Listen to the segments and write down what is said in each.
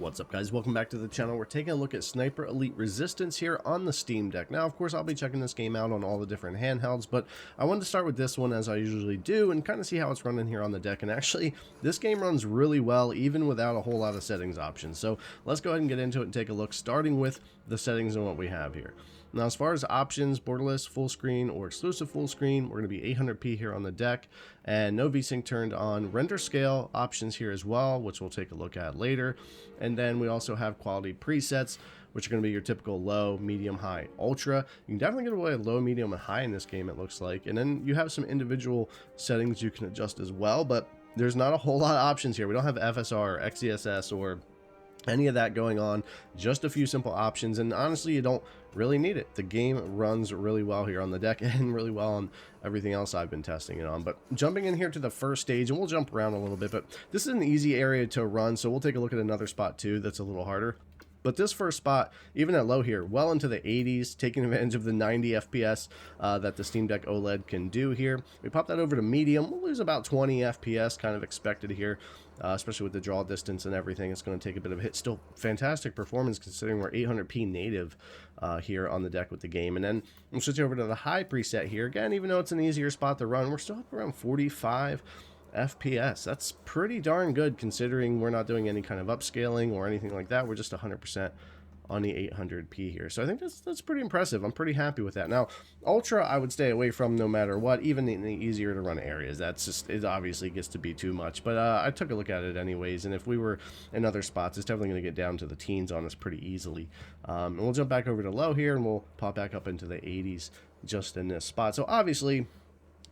What's up, guys? Welcome back to the channel. We're taking a look at Sniper Elite Resistance here on the Steam Deck. Now, of course, I'll be checking this game out on all the different handhelds, but I wanted to start with this one as I usually do and kind of see how it's running here on the deck. And actually, this game runs really well even without a whole lot of settings options. So let's go ahead and get into it and take a look, starting with the settings and what we have here. Now, as far as options, borderless, full screen, or exclusive full screen, we're going to be 800p here on the deck, and no VSync turned on. Render scale options here as well, which we'll take a look at later. And then we also have quality presets, which are going to be your typical low, medium, high, ultra. You can definitely get away with low, medium, and high in this game, it looks like. And then you have some individual settings you can adjust as well, but there's not a whole lot of options here. We don't have FSR, XeSS, or any of that going on, just a few simple options, and honestly you don't really need it. The game runs really well here on the deck and really well on everything else I've been testing it on. But jumping in here to the first stage, and we'll jump around a little bit, but this is an easy area to run, so we'll take a look at another spot too that's a little harder. But this first spot, even at low here, well into the 80s, taking advantage of the 90 FPS that the Steam Deck OLED can do here. We pop that over to medium, we'll lose about 20 FPS, kind of expected here, especially with the draw distance and everything. It's going to take a bit of a hit. Still fantastic performance considering we're 800p native here on the deck with the game. And then we'll switch over to the high preset here. Again, even though it's an easier spot to run, we're still up around 45 FPS. That's pretty darn good considering we're not doing any kind of upscaling or anything like that. We're just 100% on the 800p here. So I think that's pretty impressive. I'm pretty happy with that. Now, Ultra I would stay away from no matter what, even in the easier to run areas. That's just, it obviously gets to be too much. But I took a look at it anyways, and if we were in other spots, it's definitely going to get down to the teens on us pretty easily. And we'll jump back over to low here, and we'll pop back up into the 80s just in this spot. So obviously,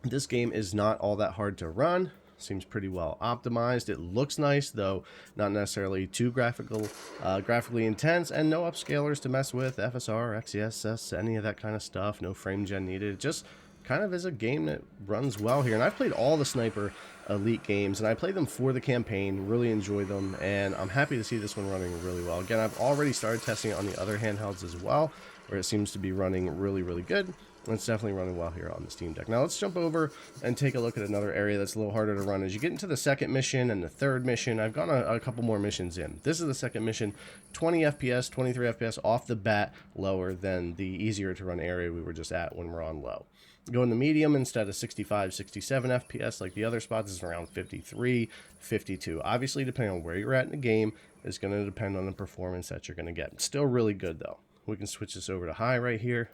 this game is not all that hard to run. Seems pretty well optimized. It looks nice, though not necessarily too graphically intense, and no upscalers to mess with, FSR, XeSS, any of that kind of stuff. No frame gen needed. It just kind of is a game that runs well here. And I've played all the Sniper Elite games, and I played them for the campaign, really enjoy them, and I'm happy to see this one running really well. Again, I've already started testing it on the other handhelds as well, where it seems to be running really, really good. And it's definitely running well here on the Steam Deck. Now let's jump over and take a look at another area that's a little harder to run. As you get into the second mission and the third mission, I've gone a couple more missions in. This is the second mission, 20 FPS, 23 FPS off the bat, lower than the easier to run area we were just at when we're on low. Going to medium instead of 65, 67 FPS like the other spots is around 53, 52. Obviously, depending on where you're at in the game, it's going to depend on the performance that you're going to get. Still really good though. We can switch this over to high right here.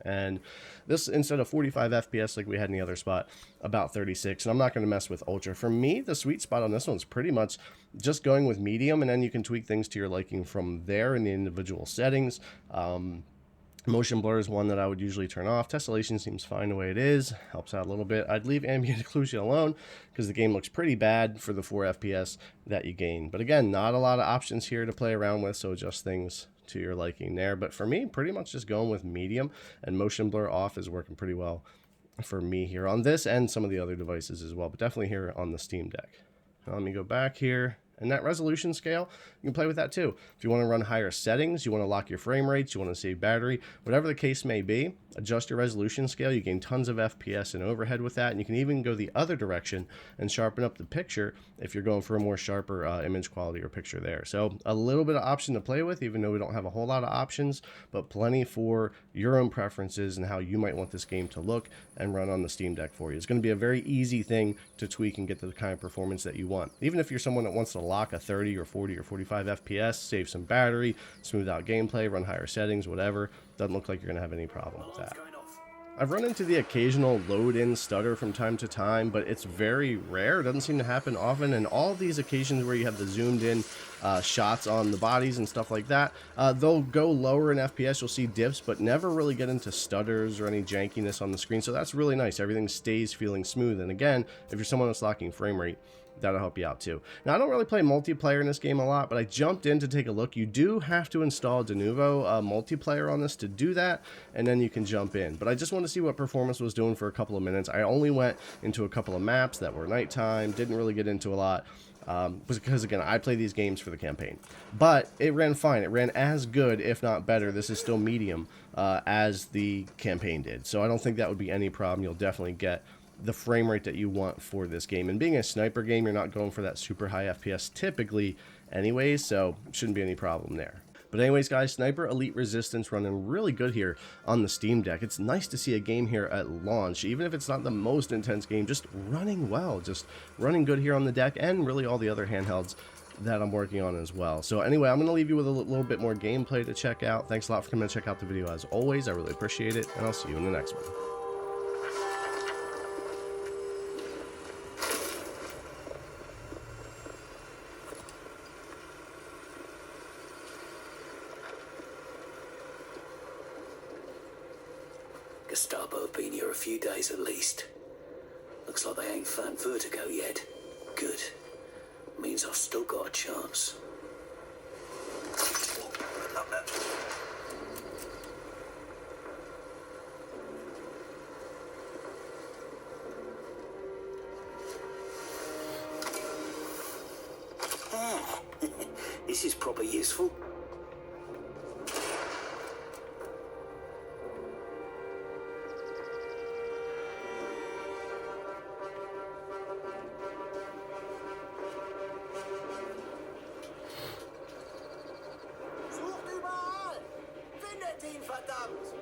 And this, instead of 45 FPS like we had in the other spot, about 36. And I'm not going to mess with ultra. For me, the sweet spot on this one's pretty much just going with medium, and then you can tweak things to your liking from there in the individual settings. Motion blur is one that I would usually turn off. Tessellation seems fine the way it is. Helps out a little bit. I'd leave ambient occlusion alone because the game looks pretty bad for the 4 FPS that you gain. But again, not a lot of options here to play around with, so adjust things to your liking there. But for me, pretty much just going with medium, and motion blur off is working pretty well for me here on this and some of the other devices as well, but definitely here on the Steam Deck. Now let me go back here. And that resolution scale, you can play with that too. If you want to run higher settings, you want to lock your frame rates, you want to save battery, whatever the case may be, adjust your resolution scale. You gain tons of FPS and overhead with that. And you can even go the other direction and sharpen up the picture if you're going for a more sharper image quality or picture there. So a little bit of option to play with, even though we don't have a whole lot of options, but plenty for your own preferences and how you might want this game to look and run on the Steam Deck for you. It's going to be a very easy thing to tweak and get the kind of performance that you want. Even if you're someone that wants to lock a 30 or 40 or 45 FPS, save some battery, smooth out gameplay, run higher settings, whatever, doesn't look like you're going to have any problem with that. I've run into the occasional load-in stutter from time to time, but it's very rare. It doesn't seem to happen often, and all of these occasions where you have the zoomed-in shots on the bodies and stuff like that, they'll go lower in FPS. You'll see dips, but never really get into stutters or any jankiness on the screen, so that's really nice. Everything stays feeling smooth, and again, if you're someone that's locking frame rate, that'll help you out too. Now, I don't really play multiplayer in this game a lot, but I jumped in to take a look. You do have to install Denuvo multiplayer on this to do that, and then you can jump in. But I just want to see what performance was doing for a couple of minutes. I only went into a couple of maps that were nighttime, didn't really get into a lot. Because again, I play these games for the campaign, but it ran fine. It ran as good, if not better. This is still medium as the campaign did, so I don't think that would be any problem. You'll definitely get the frame rate that you want for this game. And being a sniper game, you're not going for that super high FPS typically anyways, so shouldn't be any problem there. But anyways, guys, Sniper Elite Resistance running really good here on the Steam Deck. It's nice to see a game here at launch, even if it's not the most intense game, just running well, just running good here on the deck, and really all the other handhelds that I'm working on as well. So anyway, I'm going to leave you with a little bit more gameplay to check out. Thanks a lot for coming to check out the video as always. I really appreciate it, and I'll see you in the next one. Gestapo have been here a few days at least. Looks like they ain't found Vertigo yet. Good. Means I've still got a chance. This is proper useful. Sucht überall! Findet ihn, verdammt!